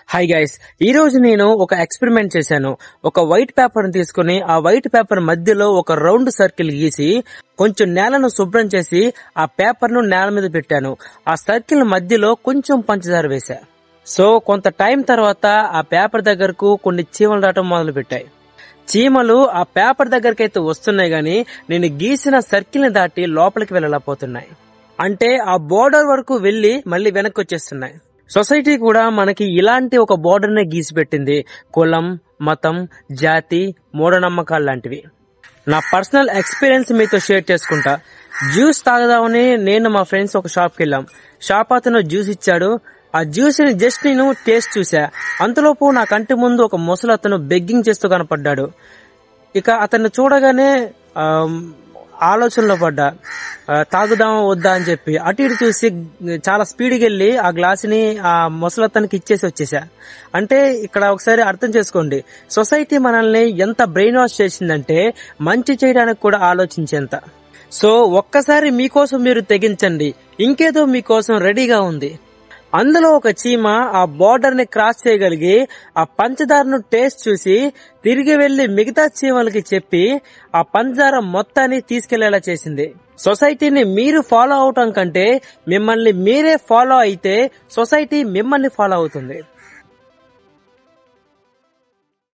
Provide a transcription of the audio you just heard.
Hi guys, ఈ రోజు నేను ఒక ఎక్స్పెరిమెంట్ చేశాను. ఒక వైట్ పేపర్ ని తీసుకుని ఆ వైట్ పేపర్ మధ్యలో ఒక రౌండ్ సర్కిల్ గీసి కొంచెం నేలను శుభ్రం చేసి ఆ పేపర్ ను నేల మీద పెట్టాను. ఆ సర్కిల్ మధ్యలో కొంచెం పంచదార వేశా. సో కొంత టైం తర్వాత ఆ పేపర్ దగ్గరకు కొన్ని చీమలు రావటం మొదలు పెట్టాయి. చీమలు ఆ పేపర్ దగ్గరకైతే వస్తున్నాయి గాని నేను గీసిన సర్కిల్ ని దాటి లోపలికి వెళ్ళలేకపోతున్నాయి. అంటే ఆ బోర్డర్ వరకు వెళ్లి మళ్ళీ వెనక్కి వచ్చేస్తున్నాయి. సొసైటీ కూడా మనకి ఇలాంటి ఒక బోర్డర్ నే గీసి పెట్టింది. కులం, మతం, జాతి, మూఢనమ్మకాలు లాంటివి. నా పర్సనల్ ఎక్స్పీరియన్స్ మీతో షేర్ చేసుకుంటా. జ్యూస్ తాగదామని నేను మా ఫ్రెండ్స్ ఒక షాప్ కి వెళ్ళాం. షాప్ అతను జ్యూస్ ఇచ్చాడు. ఆ జ్యూస్ ని జస్ట్ నేను టేస్ట్ చూసా. అంతలోపు నా కంటి ముందు ఒక ముసలి అతను బెగ్గింగ్ చేస్తూ కనపడ్డాడు. ఇక అతన్ని చూడగానే ఆలోచనలో పడ్డా, తాగుదామా వద్దా అని చెప్పి అటు ఇటు చూసి చాలా స్పీడ్కి వెళ్ళి ఆ గ్లాసుని ఆ ముసలతనికి ఇచ్చేసి వచ్చేసా. అంటే ఇక్కడ ఒకసారి అర్థం చేసుకోండి, సొసైటీ మనల్ని ఎంత బ్రెయిన్ వాష్ చేసిందంటే మంచి చేయడానికి కూడా ఆలోచించేంత. సో ఒక్కసారి మీకోసం మీరు తెగించండి, ఇంకేదో మీకోసం రెడీగా ఉంది. అందులో ఒక చీమ ఆ బోర్డర్ ని క్రాస్ చేయగలిగి ఆ పంచదారను టేస్ట్ చూసి తిరిగి వెళ్లి మిగతా చీమలకి చెప్పి ఆ పంచదార మొత్తాన్ని తీసుకెళ్లేలా చేసింది. సొసైటీని మీరు ఫాలో అవటం కంటే మిమ్మల్ని మీరే ఫాలో అయితే సొసైటీ మిమ్మల్ని ఫాలో అవుతుంది.